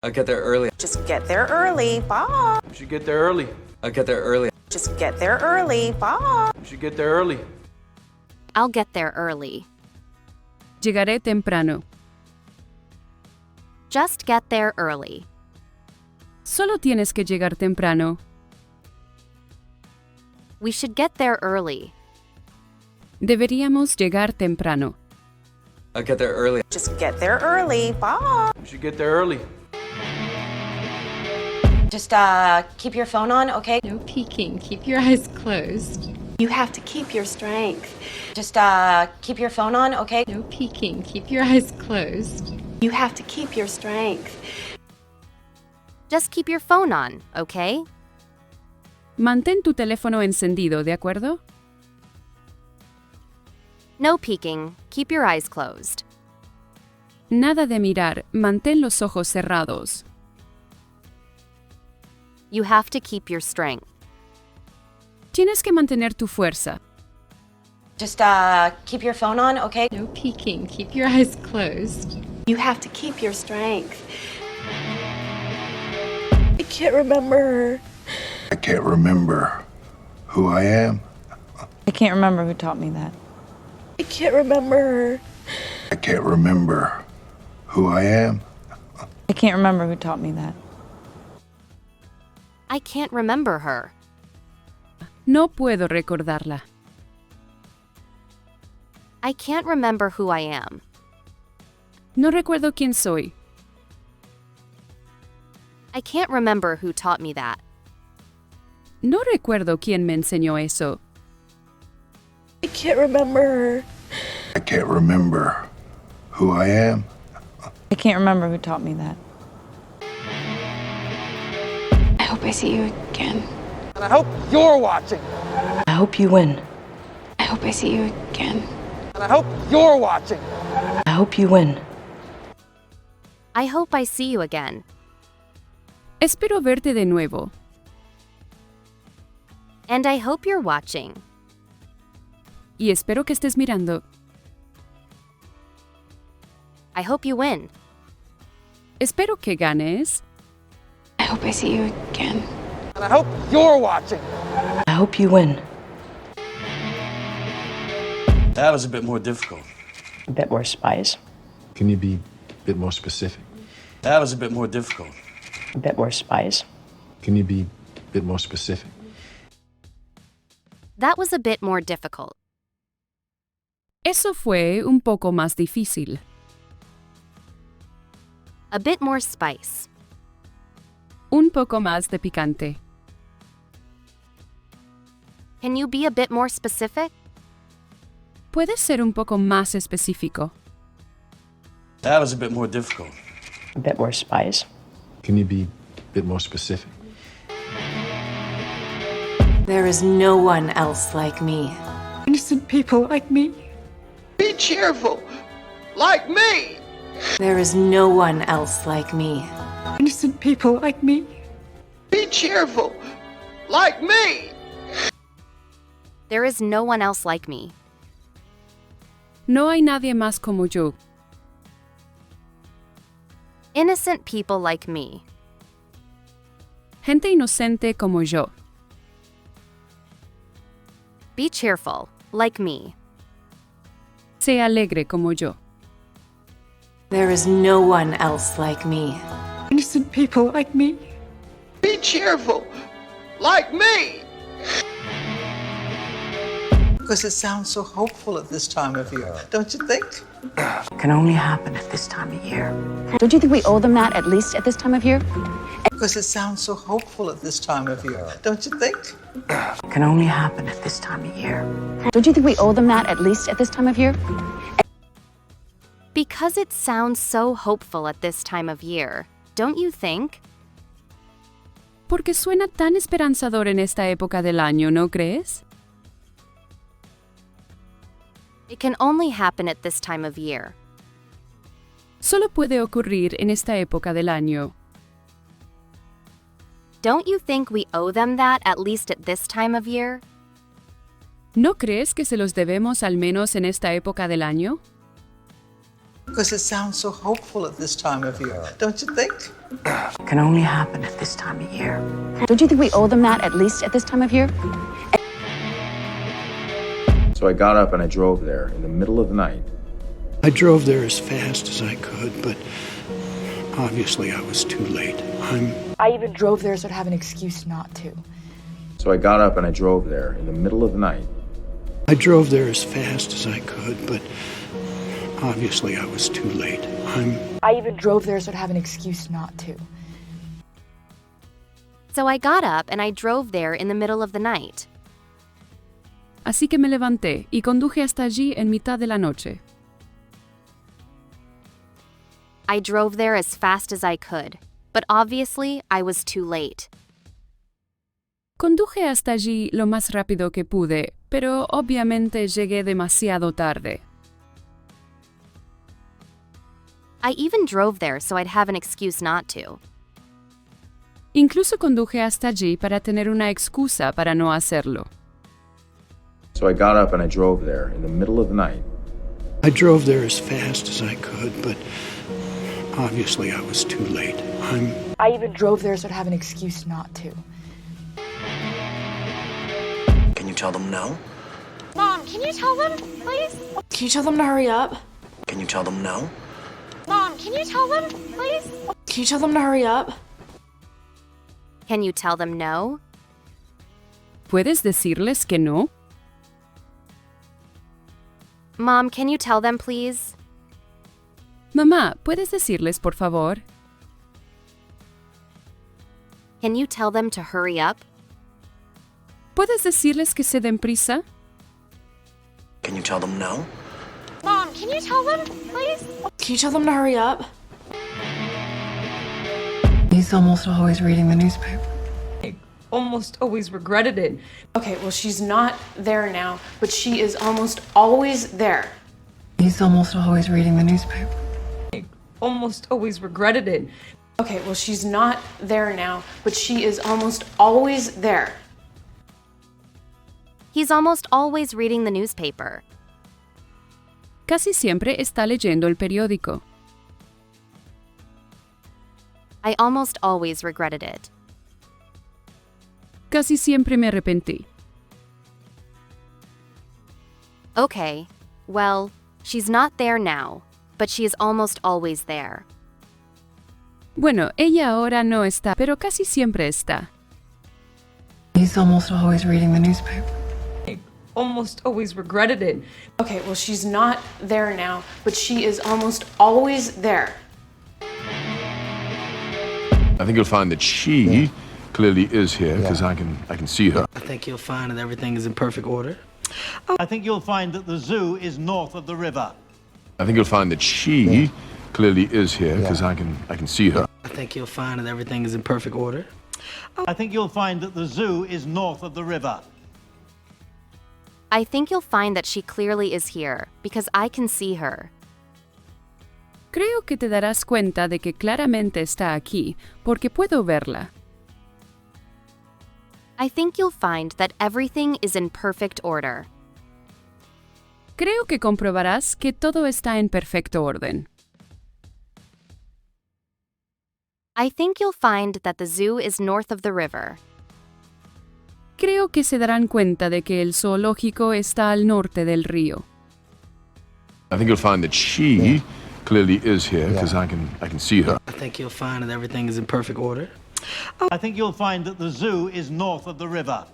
I'll get there early. Just get there early. Bye. You should get there early. I'll get there early. Just get there early. Bye. You should get there early. I'll get there early. Llegaré temprano. Just get there early. Solo tienes que llegar temprano. We should get there early. Deberíamos llegar temprano. I'll get there early. Just get there early. Bye. You should get there early. Just keep your phone on, okay? No peeking. Keep your eyes closed. You have to keep your strength. Just keep your phone on, okay? No peeking. Keep your eyes closed. You have to keep your strength. Just keep your phone on, okay? Mantén tu teléfono encendido, ¿de acuerdo? No peeking. Keep your eyes closed. Nada de mirar, mantén los ojos cerrados. You have to keep your strength. Tienes que mantener tu fuerza. Just keep your phone on, okay? No peeking. Keep your eyes closed. You have to keep your strength. I can't remember her. I can't remember who I am. I can't remember who taught me that. I can't remember her. I can't remember who I am. I can't remember who taught me that. I can't remember her. No puedo recordarla. I can't remember who I am. No recuerdo quién soy. I can't remember who taught me that. No recuerdo quién me enseñó eso. I can't remember her. I can't remember who I am. I can't remember who taught me that. I hope I see you again. And I hope you're watching. I hope you win. I hope I see you again. And I hope you're watching. I hope you win. I hope I see you again. Espero verte de nuevo. And I hope you're watching. Y espero que estés mirando. I hope you win. Espero que ganes. I hope I see you again. And I hope you're watching. I hope you win. That was a bit more difficult. A bit more spice. Can you be a bit more specific? That was a bit more difficult. A bit more spice. Can you be a bit more specific? That was a bit more difficult. Eso fue un poco más difícil. A bit more spice. Un poco más de picante. Can you be a bit more specific? ¿Puedes ser un poco más específico? That was a bit more difficult. A bit more spice. Can you be a bit more specific? There is no one else like me. Innocent people like me. Be cheerful. Like me. There is no one else like me. Innocent people like me. Be cheerful. Like me. There is no one else like me. No hay nadie más como yo. Innocent people like me. Gente inocente como yo. Be cheerful, like me. Sé alegre como yo. There is no one else like me. Innocent people like me. Be cheerful. Like me. Because it sounds so hopeful at this time of year, don't you think? Can only happen at this time of year. Don't you think we owe them that at least at this time of year? Because it sounds so hopeful at this time of year, don't you think? Can only happen at this time of year. Don't you think we owe them that at least at this time of year? Because it sounds so hopeful at this time of year, don't you think? Porque suena tan esperanzador en esta época del año, ¿no crees? It can only happen at this time of year. Solo puede ocurrir en esta época del año. Don't you think we owe them that at least at this time of year? ¿No crees que se los debemos al menos en esta época del año? Because it sounds so hopeful at this time of year, don't you think? Can only happen at this time of year. Don't you think we owe them that at least at this time of year? So I got up and I drove there in the middle of the night. I drove there as fast as I could, but obviously I was too late. I even drove there so I'd have an excuse not to. So I got up and I drove there in the middle of the night. I drove there as fast as I could, but obviously I was too late. I even drove there so I'd have an excuse not to. So I got up and I drove there in the middle of the night. Así que me levanté y conduje hasta allí en mitad de la noche. I drove there as fast as I could, but obviously I was too late. Conduje hasta allí lo más rápido que pude, pero obviamente llegué demasiado tarde. I even drove there so I'd have an excuse not to. Incluso conduje hasta allí para tener una excusa para no hacerlo. So I got up and I drove there in the middle of the night. I drove there as fast as I could, but obviously I was too late. I even drove there so I'd have an excuse not to. Can you tell them no? Mom, can you tell them, please? Can you tell them to hurry up? Can you tell them no? Mom, can you tell them, please? Can you tell them to hurry up? Can you tell them no? ¿Puedes decirles que no? Mom, can you tell them, please? Mamá, ¿puedes decirles, por favor? Can you tell them to hurry up? ¿Puedes decirles que se den prisa? Can you tell them no? Mom, can you tell them, please? Can you tell them to hurry up? He's almost always reading the newspaper. Almost always regretted it. Okay, well, she's not there now, but she is almost always there. He's almost always reading the newspaper. Almost always regretted it. Okay, well, she's not there now, but she is almost always there. He's almost always reading the newspaper. Casi siempre está leyendo el periódico. I almost always regretted it. Casi siempre me arrepentí. Okay, well, she's not there now, but she is almost always there. Bueno, ella ahora no está, pero casi siempre está. He's almost always reading the newspaper. Almost always regretted it. Okay, well, she's not there now, but she is almost always there. I think you'll find that she clearly is here because I can see her. I think you'll find that everything is in perfect order. I think you'll find that the zoo is north of the river. I think you'll find that she clearly is here because I can see her. I think you'll find that everything is in perfect order. I think you'll find that the zoo is north of the river. I think you'll find that she clearly is here, because I can see her. Creo que te darás cuenta de que claramente está aquí, porque puedo verla. I think you'll find that everything is in perfect order. Creo que comprobarás que todo está en perfecto orden. I think you'll find that the zoo is north of the river. Creo que se darán cuenta de que el zoológico está al norte del río. I think you'll find that she clearly is here because I can see her. I think you'll find that everything is in perfect order. I think you'll find that the zoo is north of the river.